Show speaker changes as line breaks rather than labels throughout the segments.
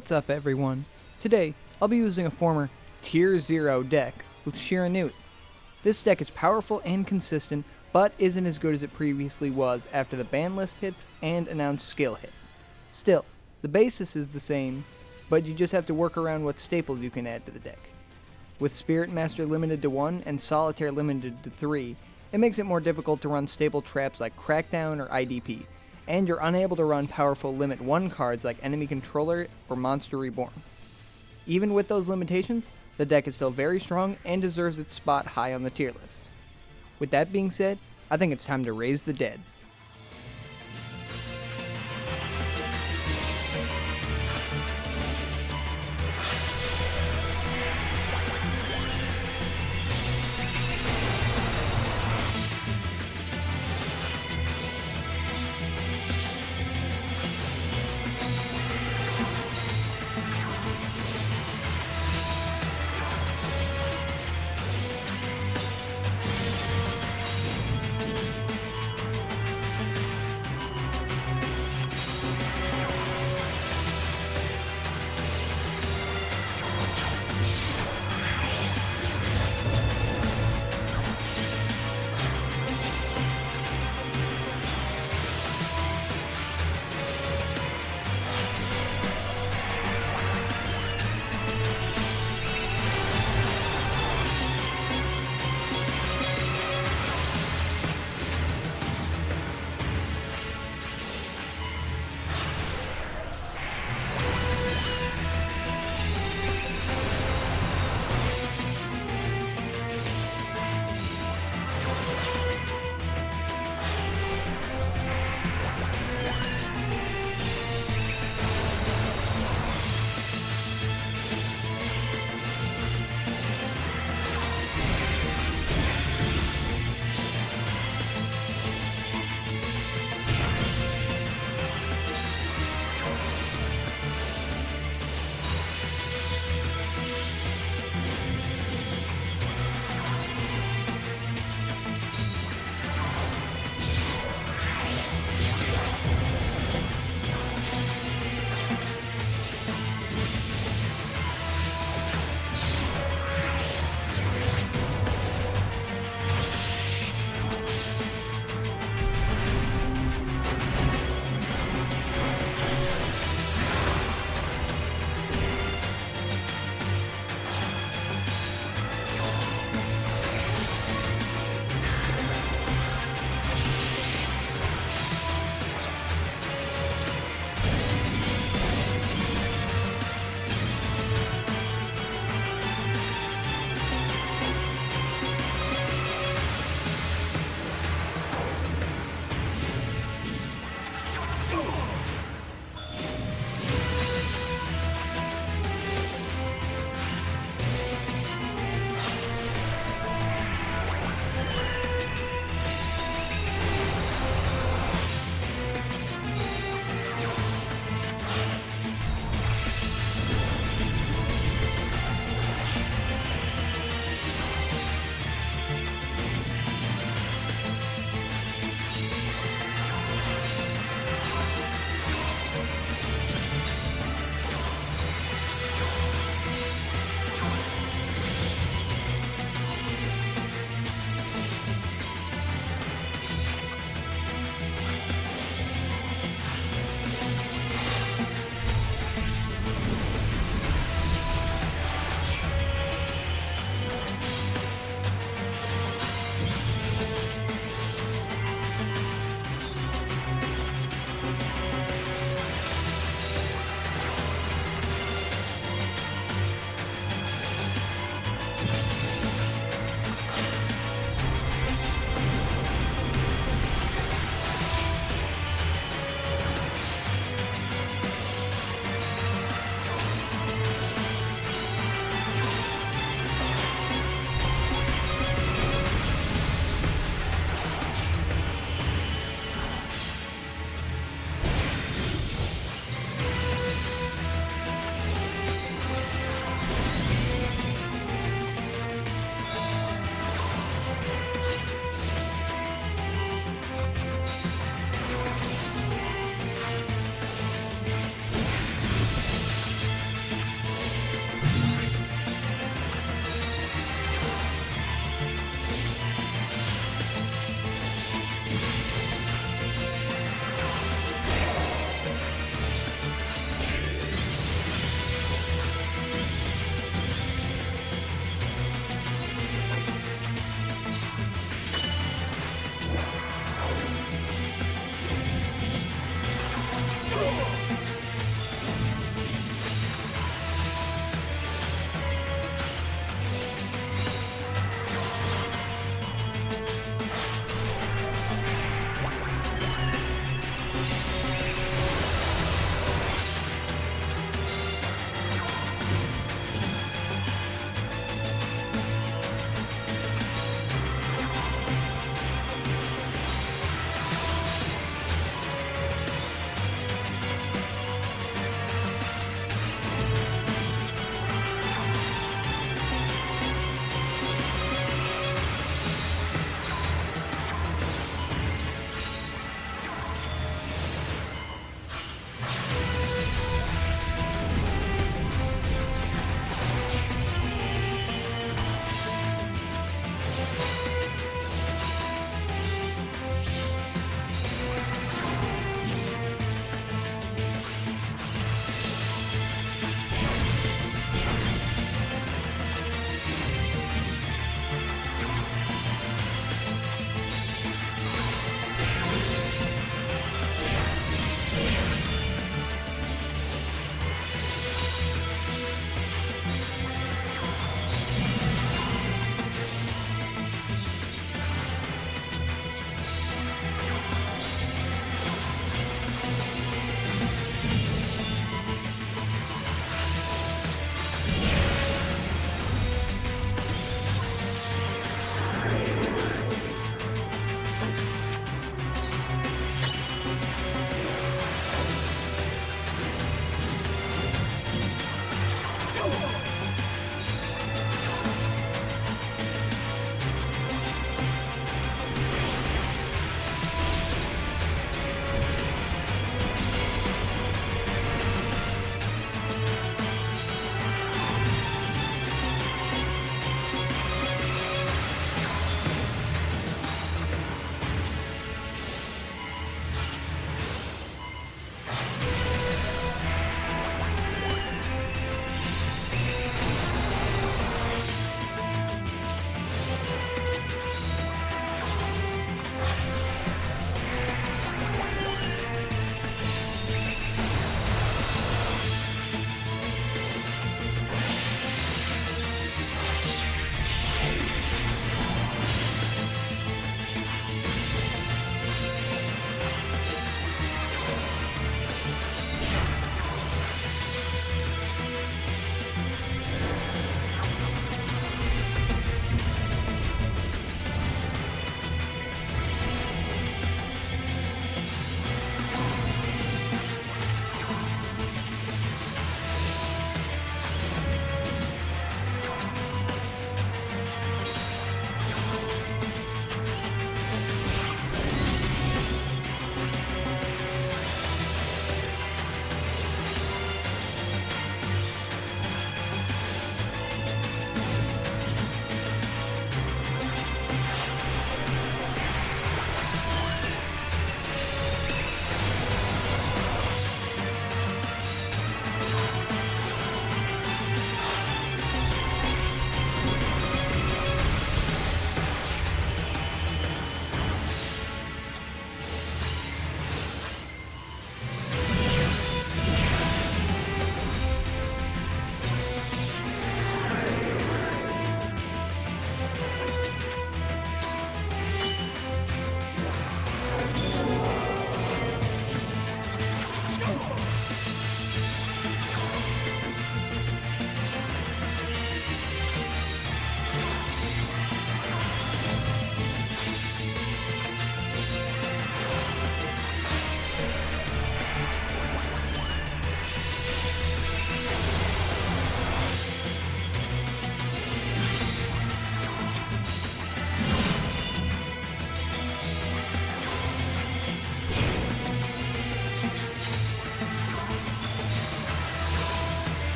What's up everyone? Today, I'll be using a former Tier 0 deck with Shiranui. This deck is powerful and consistent, but isn't as good as it previously was after the ban list hits and announced skill hit. Still, the basis is the same, but you just have to work around what staples you can add to the deck. With Spirit Master limited to 1 and Solitaire limited to 3, it makes it more difficult to run staple traps like Crackdown or IDP, and you're unable to run powerful Limit 1 cards like Enemy Controller or Monster Reborn. Even with those limitations, the deck is still very strong and deserves its spot high on the tier list. With that being said, I think it's time to raise the dead.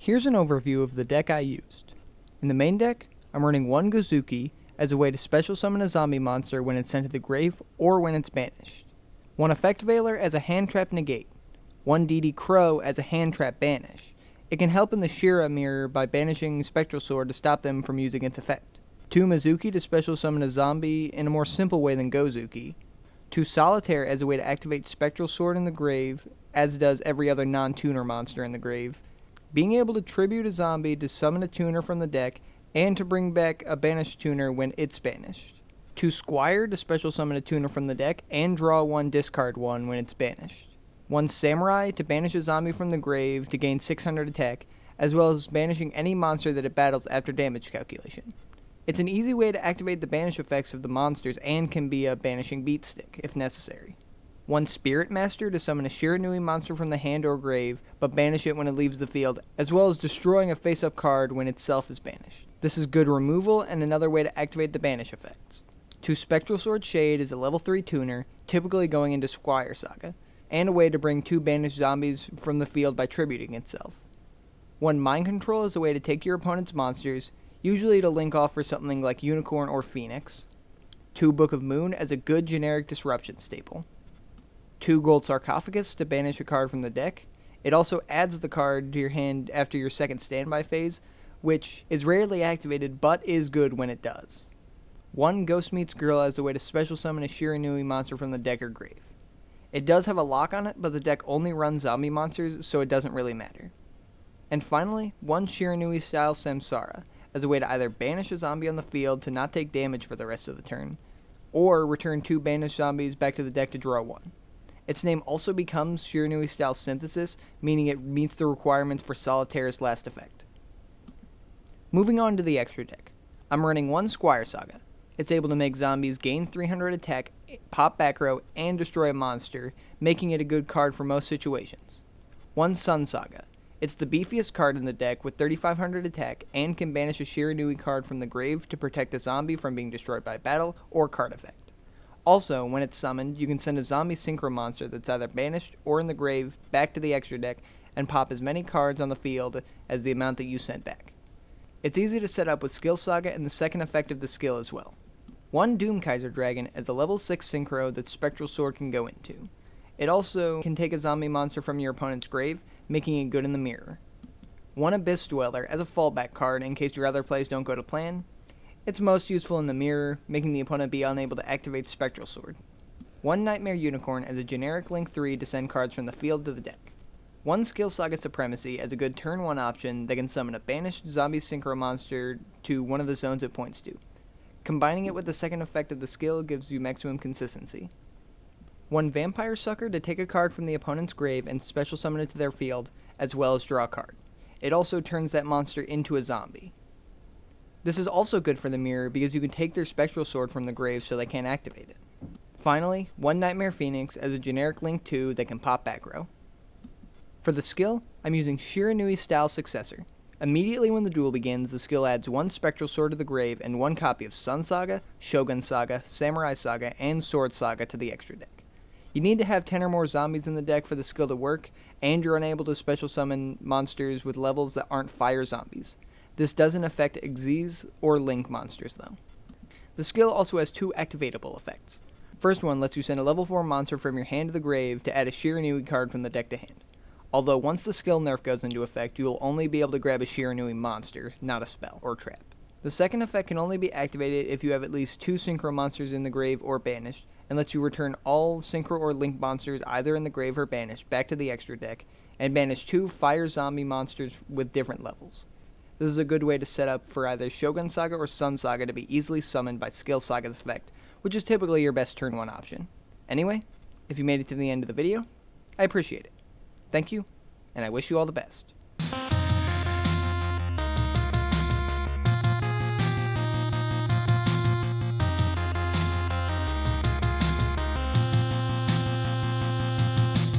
Here's an overview of the deck I used. In the main deck, I'm running one Gozuki as a way to special summon a zombie monster when it's sent to the grave or when it's banished. One Effect Veiler as a hand trap negate. One DD Crow as a hand trap banish. It can help in the Shira mirror by banishing Spectral Sword to stop them from using its effect. 2 Mizuki to special summon a zombie in a more simple way than Gozuki. 2 Solitaire as a way to activate Spectral Sword in the grave, as does every other non-tuner monster in the grave. Being able to tribute a zombie to summon a tuner from the deck, and to bring back a banished tuner when it's banished. 2 Squire to special summon a tuner from the deck, and draw 1, discard 1 when it's banished. 1 Samurai to banish a zombie from the grave to gain 600 attack, as well as banishing any monster that it battles after damage calculation. It's an easy way to activate the banish effects of the monsters and can be a banishing beat stick, if necessary. 1 Spirit Master to summon a Shiranui monster from the hand or grave, but banish it when it leaves the field, as well as destroying a face-up card when itself is banished. This is good removal and another way to activate the banish effects. 2 Spectral Sword Shade is a level 3 tuner, typically going into Squire Saga, and a way to bring 2 banished zombies from the field by tributing itself. 1 Mind Control is a way to take your opponent's monsters, usually to link off for something like Unicorn or Phoenix. 2 Book of Moon as a good generic disruption staple. 2 Gold Sarcophagus to banish a card from the deck. It also adds the card to your hand after your second standby phase, which is rarely activated but is good when it does. 1 Ghost Meets Girl as a way to special summon a Shiranui monster from the deck or grave. It does have a lock on it, but the deck only runs zombie monsters, so it doesn't really matter. And finally, 1 Shiranui style Samsara as a way to either banish a zombie on the field to not take damage for the rest of the turn, or return 2 banished zombies back to the deck to draw 1. Its name also becomes Shiranui style Synthesis, meaning it meets the requirements for Solitaire's last effect. Moving on to the extra deck. I'm running 1 Squire Saga. It's able to make zombies gain 300 attack, pop back row, and destroy a monster, making it a good card for most situations. 1 Sun Saga. It's the beefiest card in the deck with 3500 attack and can banish a Shiranui card from the grave to protect a zombie from being destroyed by battle or card effect. Also, when it's summoned, you can send a zombie synchro monster that's either banished or in the grave back to the extra deck and pop as many cards on the field as the amount that you sent back. It's easy to set up with Skill Saga and the second effect of the skill as well. 1 Doom Kaiser Dragon as a level 6 synchro that Spectral Sword can go into. It also can take a zombie monster from your opponent's grave, making it good in the mirror. 1 Abyss Dweller as a fallback card in case your other plays don't go to plan. It's most useful in the mirror, making the opponent be unable to activate Spectral Sword. 1 Nightmare Unicorn as a generic Link 3 to send cards from the field to the deck. 1 Skill Saga Supremacy as a good turn 1 option that can summon a banished zombie synchro monster to one of the zones it points to. Combining it with the second effect of the skill gives you maximum consistency. 1 Vampire Sucker to take a card from the opponent's grave and special summon it to their field, as well as draw a card. It also turns that monster into a zombie. This is also good for the mirror because you can take their Spectral Sword from the grave so they can't activate it. Finally, 1 Nightmare Phoenix as a generic Link 2 that can pop back row. For the skill, I'm using Shiranui style Successor. Immediately when the duel begins, the skill adds 1 Spectral Sword to the grave and 1 copy of Sun Saga, Shogun Saga, Samurai Saga, and Sword Saga to the extra deck. You need to have 10 or more zombies in the deck for the skill to work, and you're unable to special summon monsters with levels that aren't fire zombies. This doesn't affect Xyz or Link monsters though. The skill also has 2 activatable effects. First one lets you send a level 4 monster from your hand to the grave to add a Shiranui card from the deck to hand. Although once the skill nerf goes into effect, you will only be able to grab a Shiranui monster, not a spell or trap. The second effect can only be activated if you have at least 2 synchro monsters in the grave or banished, and lets you return all synchro or link monsters either in the grave or banished back to the extra deck, and banish 2 fire zombie monsters with different levels. This is a good way to set up for either Shogun Saga or Sun Saga to be easily summoned by Skill Saga's effect, which is typically your best turn 1 option. Anyway, if you made it to the end of the video, I appreciate it. Thank you, and I wish you all the best.